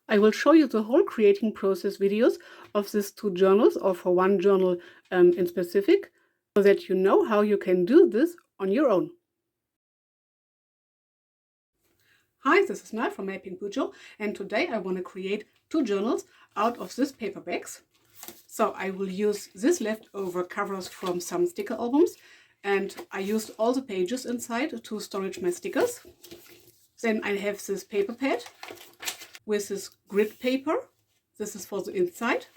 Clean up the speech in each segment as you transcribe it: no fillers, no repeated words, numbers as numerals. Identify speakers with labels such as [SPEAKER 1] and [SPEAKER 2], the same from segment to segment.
[SPEAKER 1] I will show you the whole creating process videos of these two journals, or for one journal in specific, so that you know how you can do this on your own. Hi, this is Mel from MelPinkBuJo, and today I want to create two journals out of this paper bags. So I will use this leftover covers from some sticker albums, and I used all the pages inside to storage my stickers. Then I have this paper pad with this grid paper. This is for the inside.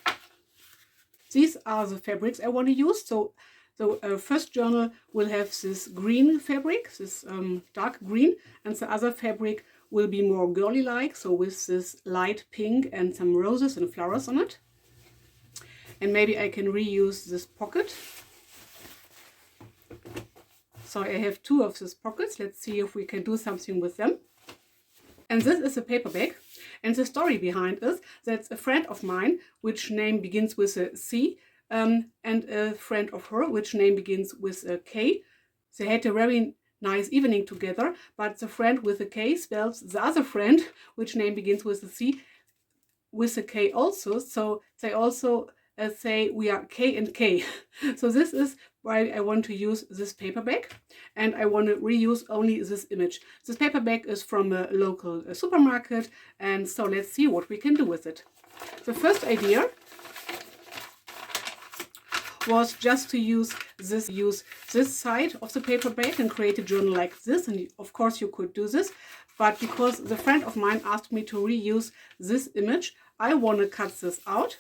[SPEAKER 1] These are the fabrics I want to use. So the first journal will have this green fabric, this dark green, and the other fabric will be more girly-like, so with this light pink and some roses and flowers on it. And maybe I can reuse this pocket. So I have two of these pockets. Let's see if we can do something with them. And this is a paper bag. And the story behind is that a friend of mine, which name begins with a C, and a friend of her, which name begins with a K. They had a very nice evening together, but the friend with a K spells the other friend, which name begins with a C, with a K also. So they also say we are K and K. So this is why I want to use this paper bag, and I want to reuse only this image. This paper bag is from a local supermarket, and so let's see what we can do with it. The first idea was just to use this side of the paper bag and create a journal like this, and of course you could do this, but because the friend of mine asked me to reuse this image, I want to cut this out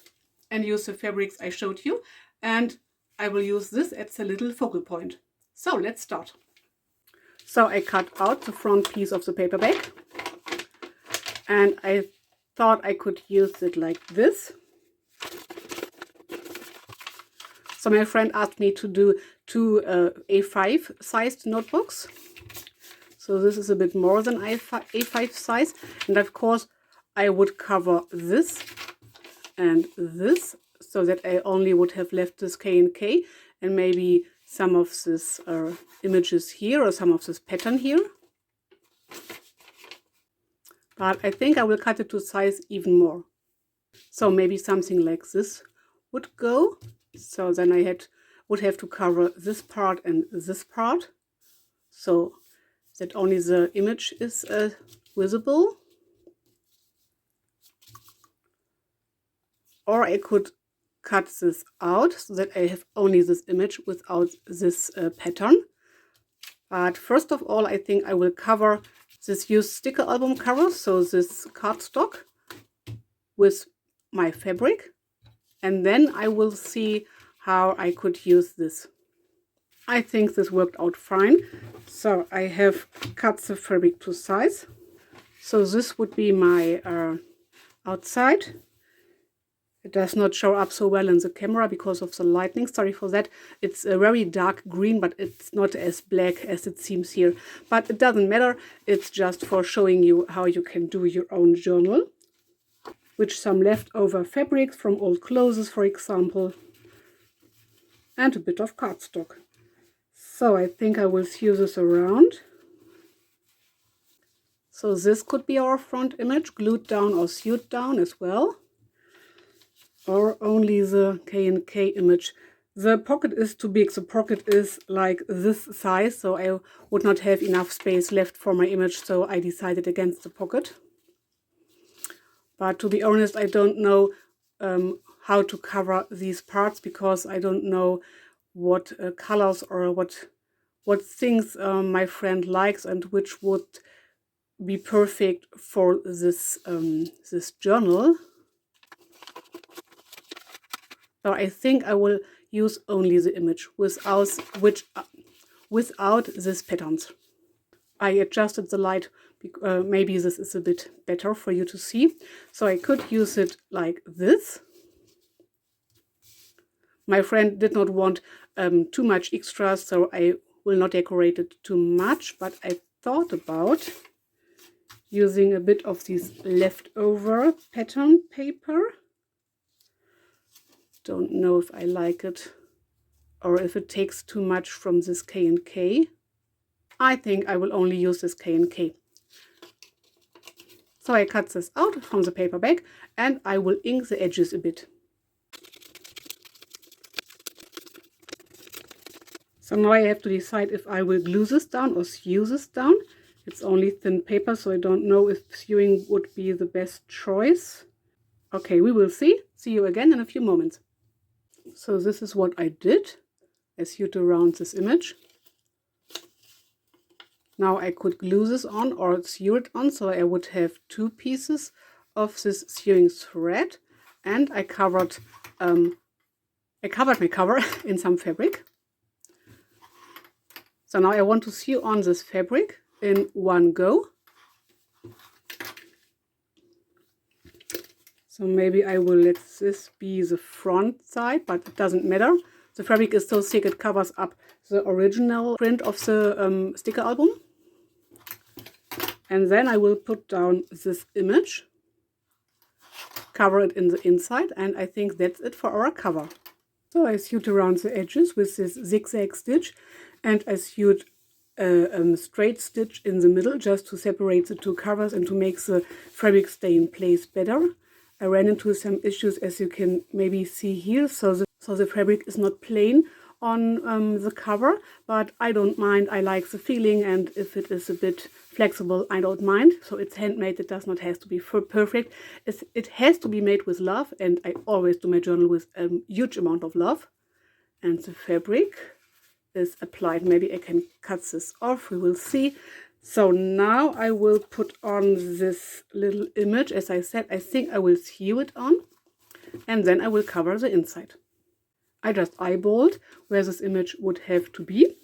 [SPEAKER 1] and use the fabrics I showed you, and I will use this as a little focal point. So let's start. So I cut out the front piece of the paper bag, and I thought I could use it like this. So my friend asked me to do two A5 sized notebooks. So this is a bit more than A5 size. And of course I would cover this and this, so that I only would have left this K and K, and maybe some of this images here, or some of this pattern here. But I think I will cut it to size even more. So maybe something like this would go. So then I would have to cover this part and this part, so that only the image is visible. Or I could cut this out so that I have only this image without this pattern. But first of all, I think I will cover this used sticker album cover, so this cardstock, with my fabric. And then I will see how I could use this. I think this worked out fine. So I have cut the fabric to size. So this would be my outside. It does not show up so well in the camera because of the lighting. Sorry for that. It's a very dark green, but it's not as black as it seems here. But it doesn't matter. It's just for showing you how you can do your own journal. With some leftover fabrics from old clothes, for example, and a bit of cardstock. So I think I will sew this around. So this could be our front image, glued down or sewed down as well. Or only the K and K image. The pocket is too big. The pocket is like this size, so I would not have enough space left for my image, so I decided against the pocket. But to be honest, I don't know how to cover these parts, because I don't know what colors or what things my friend likes and which would be perfect for this this journal. So I think I will use only the image without these patterns. I adjusted the light. Maybe this is a bit better for you to see. So I could use it like this. My friend did not want too much extras, so I will not decorate it too much, but I thought about using a bit of this leftover pattern paper. Don't know if I like it or if it takes too much from this K and K. I think I will only use this K and K. So I cut this out from the paper bag and I will ink the edges a bit. So now I have to decide if I will glue this down or sew this down. It's only thin paper, so I don't know if sewing would be the best choice. Okay, we will see. See you again in a few moments. So this is what I did. I sewed around this image. Now I could glue this on or sew it on, so I would have two pieces of this sewing thread, and I covered my cover in some fabric. So now I want to sew on this fabric in one go. So maybe I will let this be the front side, but it doesn't matter. The fabric is so thick it covers up the original print of the sticker album. And then I will put down this image, cover it in the inside, and I think that's it for our cover. So I sewed around the edges with this zigzag stitch, and I sewed a straight stitch in the middle just to separate the two covers and to make the fabric stay in place better. I ran into some issues, as you can maybe see here, so the fabric is not plain on the cover, but I don't mind. I like the feeling, and if it is a bit flexible, I don't mind. So it's handmade. It does not have to be perfect. It has to be made with love, and I always do my journal with a huge amount of love. And the fabric is applied. Maybe I can cut this off. We will see. So now I will put on this little image. As I said, I think I will sew it on, and then I will cover the inside. I just eyeballed where this image would have to be.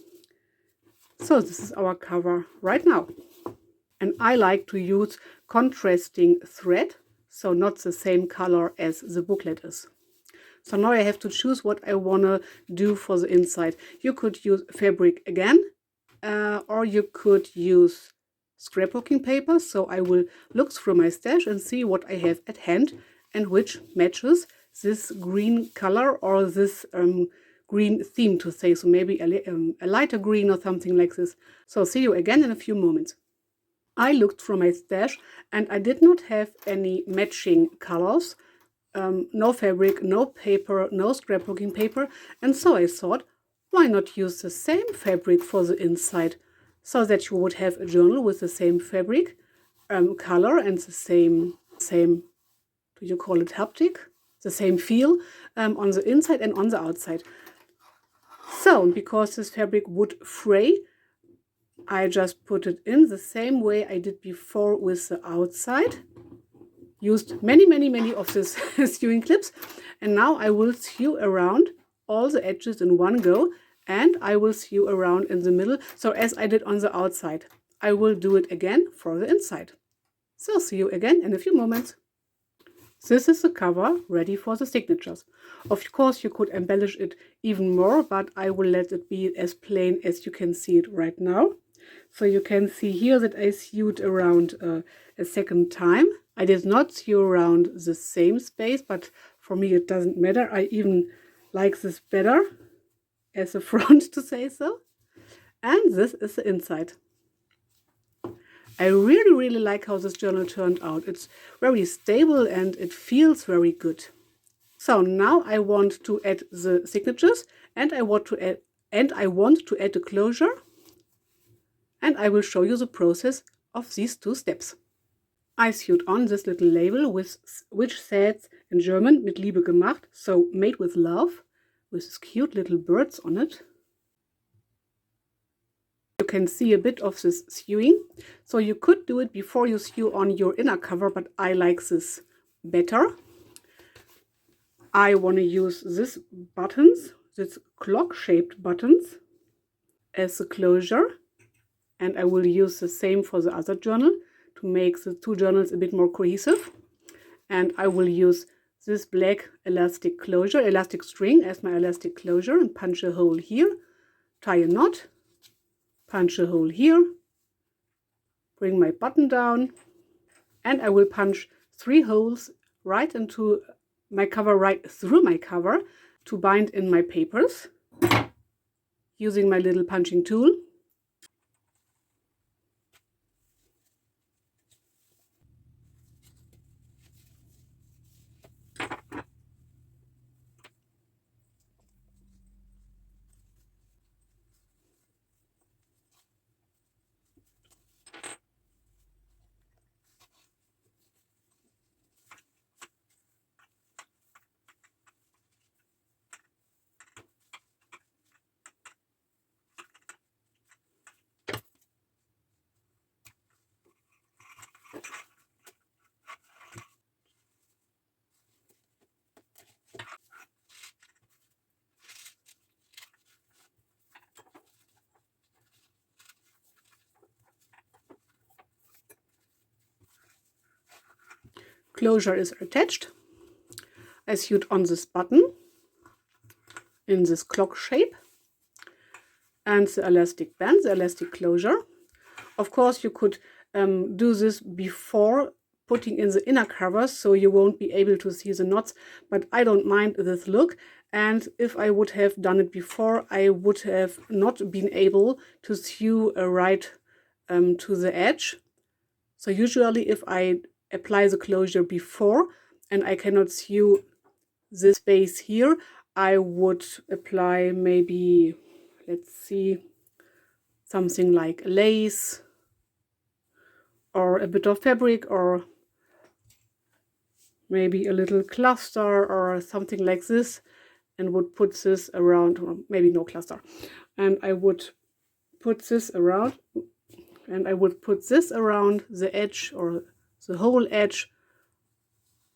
[SPEAKER 1] So this is our cover right now. And I like to use contrasting thread, so not the same color as the booklet is. So now I have to choose what I want to do for the inside. You could use fabric again, or you could use scrapbooking paper. So I will look through my stash and see what I have at hand and which matches this green color or this green theme, to say. So maybe a lighter green or something like this. So see you again in a few moments. I looked through my stash and I did not have any matching colors. No fabric, no paper, no scrapbooking paper. And so I thought, why not use the same fabric for the inside, so that you would have a journal with the same fabric, color, and the same, do you call it haptic? The same feel on the inside and on the outside. So, because this fabric would fray, I just put it in the same way I did before with the outside. Used many of these sewing clips, and now I will sew around all the edges in one go, and I will sew around in the middle. So as I did on the outside, I will do it again for the inside. So see you again in a few moments. This is the cover ready for the signatures. Of course, you could embellish it even more, but I will let it be as plain as you can see it right now. So you can see here that I sewed around a second time. I did not sew around the same space, but for me it doesn't matter. I even like this better as a front, to say so. And this is the inside. I really like how this journal turned out. It's very stable and it feels very good. So now I want to add the signatures, and I want to add a closure, and I will show you the process of these two steps. I sewed on this little label which says in German "mit Liebe gemacht", so made with love, with these cute little birds on it. You can see a bit of this sewing, so you could do it before you sew on your inner cover, but I like this better. I want to use these buttons, these clock-shaped buttons, as the closure, and I will use the same for the other journal to make the two journals a bit more cohesive. And I will use this black elastic string as my elastic closure, and punch a hole here, tie a knot, punch a hole here, bring my button down, and I will punch 3 holes right into my cover, right through my cover, to bind in my papers using my little punching tool. closure is attached. I sew it on this button in this clock shape, and the elastic band, the elastic closure. Of course, you could do this before putting in the inner covers, so you won't be able to see the knots, but I don't mind this look. And if I would have done it before, I would have not been able to sew right to the edge. So usually if I apply the closure before and I cannot sew this space here, I would apply maybe, let's see, something like lace or a bit of fabric, or maybe a little cluster or something like this, and would put this around, or maybe no cluster, and I would put this around, and I would put this around the edge or the whole edge,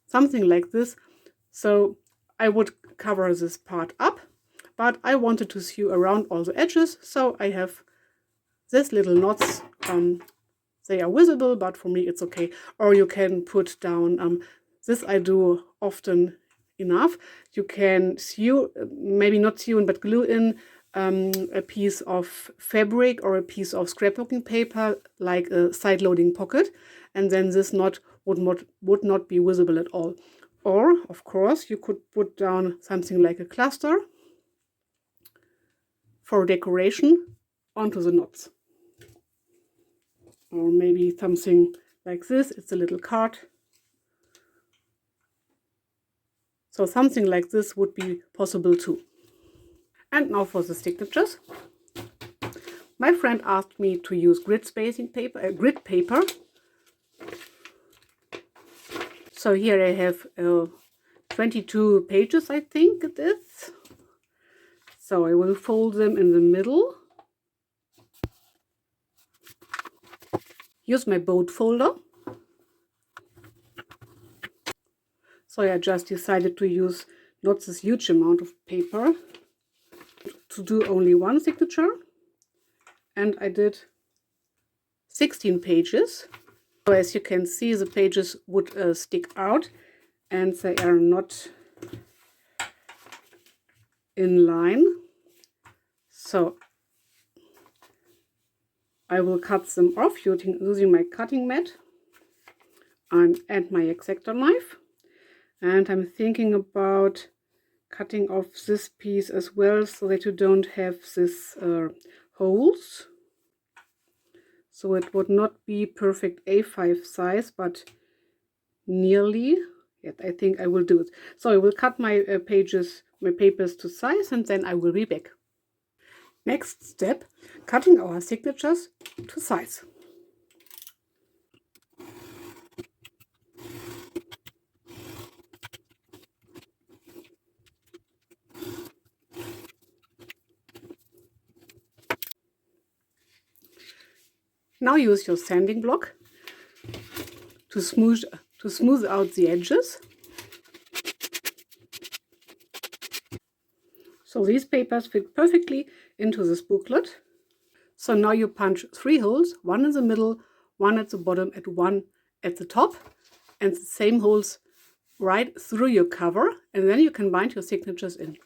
[SPEAKER 1] something like this. So I would cover this part up, but I wanted to sew around all the edges, so I have these little knots. They are visible, but for me it's okay. Or you can put down, this I do often enough, you can sew, maybe not sew, but glue in a piece of fabric or a piece of scrapbooking paper, like a side-loading pocket, and then this knot would not be visible at all. Or, of course, you could put down something like a cluster for decoration onto the knots. Or maybe something like this, it's a little card. So something like this would be possible too. And now for the signatures. My friend asked me to use grid paper. So here I have 22 pages, I think it is. So I will fold them in the middle. Use my boat folder. So I just decided to use not this huge amount of paper to do only one signature. And I did 16 pages. So as you can see, the pages would stick out and they are not in line. So I will cut them off using my cutting mat and my X-Acto knife. And I'm thinking about cutting off this piece as well, so that you don't have this holes. So it would not be perfect A5 size, but nearly. Yet I think I will do it. So I will cut my papers to size, and then I will be back. Next step, cutting our signatures to size. Now use your sanding block to smooth out the edges. So these papers fit perfectly into this booklet. So now you punch 3 holes, one in the middle, one at the bottom, and one at the top, and the same holes right through your cover, and then you can bind your signatures in.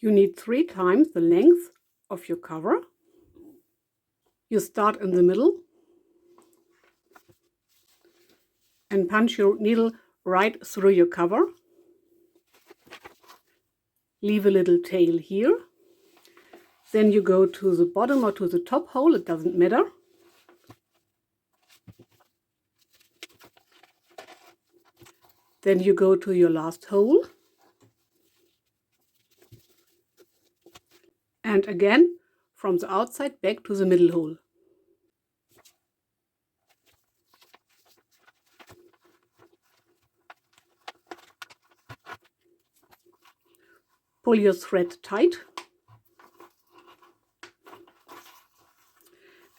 [SPEAKER 1] You need 3 times the length of your cover. You start in the middle and punch your needle right through your cover. Leave a little tail here. Then you go to the bottom or to the top hole, it doesn't matter. Then you go to your last hole. And again, from the outside back to the middle hole. Pull your thread tight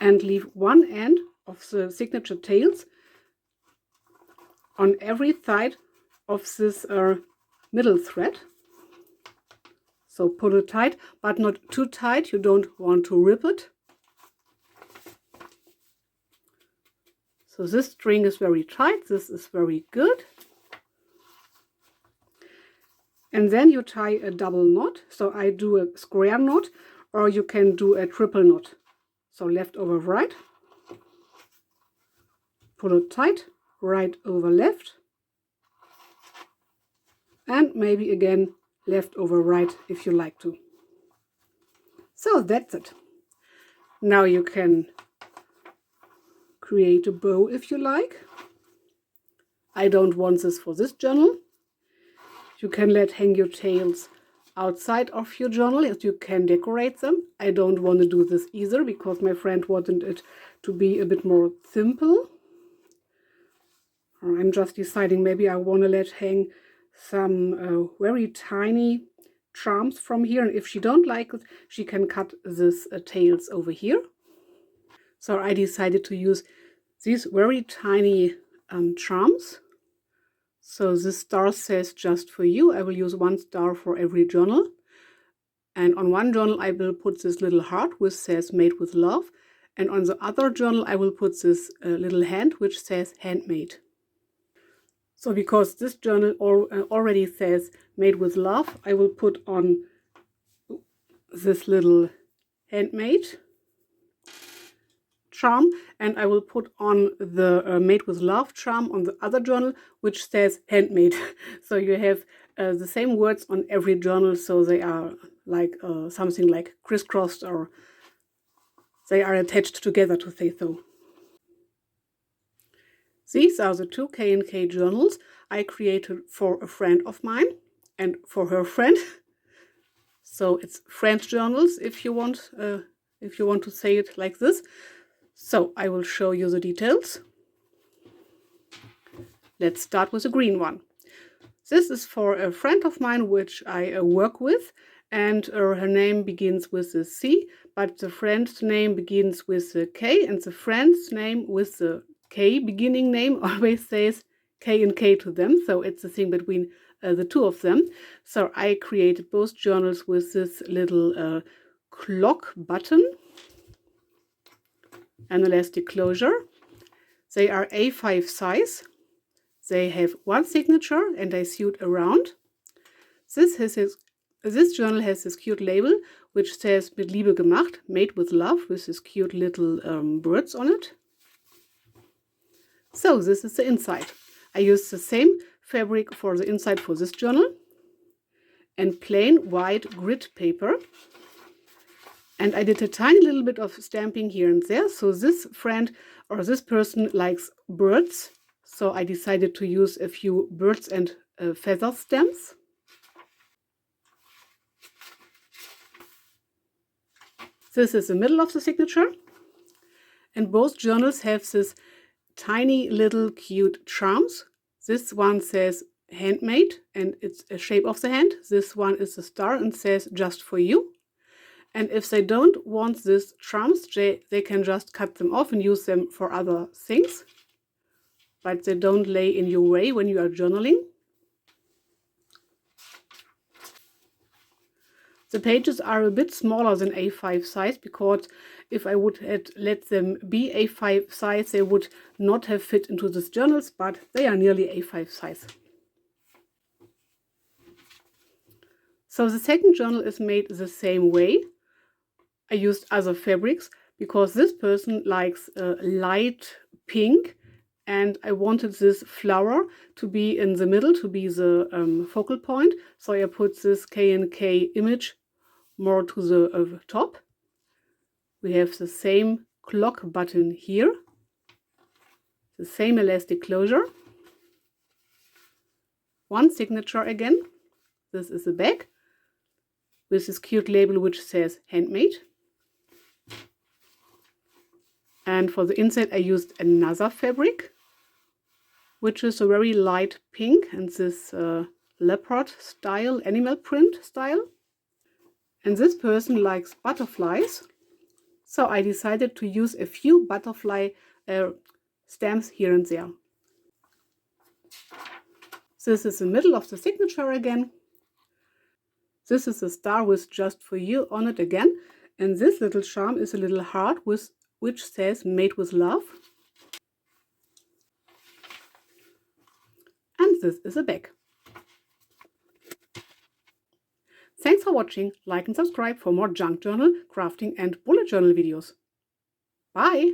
[SPEAKER 1] and leave one end of the signature tails on every side of this middle thread. So pull it tight, but not too tight. You don't want to rip it. So this string is very tight. This is very good. And then you tie a double knot. So I do a square knot, or you can do a triple knot. So left over right. Pull it tight, right over left. And maybe again left over right if you like to. So that's it. Now you can create a bow if you like. I don't want this for this journal. You can let hang your tails outside of your journal as you can decorate them. I don't want to do this either because my friend wanted it to be a bit more simple. I'm just deciding maybe I want to let hang some very tiny charms from here, and if she don't like it, she can cut this tails over here. So I decided to use these very tiny charms. So this star says just for you. I will use 1 star for every journal. And on one journal I will put this little heart which says made with love. And on the other journal I will put this little hand which says handmade. So because this journal already says made with love, I will put on this little handmade charm, and I will put on the made with love charm on the other journal which says handmade. So you have the same words on every journal, so they are like something like crisscrossed, or they are attached together, to say so. These are the 2 K&K journals I created for a friend of mine and for her friend. So it's friend journals if you want to say it like this. So I will show you the details. Let's start with the green one. This is for a friend of mine which I work with, and her name begins with the C, but the friend's name begins with the K, and the friend's name with the K beginning name always says K&K to them, so it's a thing between the 2 of them. So I created both journals with this little clock button and elastic closure. They are A5 size. They have 1 signature and I sewed around. This journal has this cute label which says mit Liebe gemacht, made with love, with this cute little birds on it. So this is the inside. I used the same fabric for the inside for this journal and plain white grid paper. And I did a tiny little bit of stamping here and there. So this friend or this person likes birds. So I decided to use a few birds and feather stamps. This is the middle of the signature. And both journals have this tiny little cute charms. This one says handmade and it's a shape of the hand. This one is a star and says just for you. And if they don't want these charms, they can just cut them off and use them for other things. But they don't lay in your way when you are journaling. The pages are a bit smaller than A5 size because if I would have let them be A5 size, they would not have fit into these journals, but they are nearly A5 size. So the second journal is made the same way. I used other fabrics because this person likes light pink, and I wanted this flower to be in the middle, to be the focal point. So I put this K&K image more to the top. We have the same clock button here, the same elastic closure, 1 signature again. This is the back with this cute label which says handmade. And for the inside I used another fabric which is a very light pink and this leopard style, animal print style. And this person likes butterflies, so I decided to use a few butterfly stamps here and there. This is the middle of the signature again. This is a star with "Just for you" on it again. And this little charm is a little heart which says "Made with love." And this is a back. Thanks for watching. Like and subscribe for more junk journal, crafting and bullet journal videos. Bye!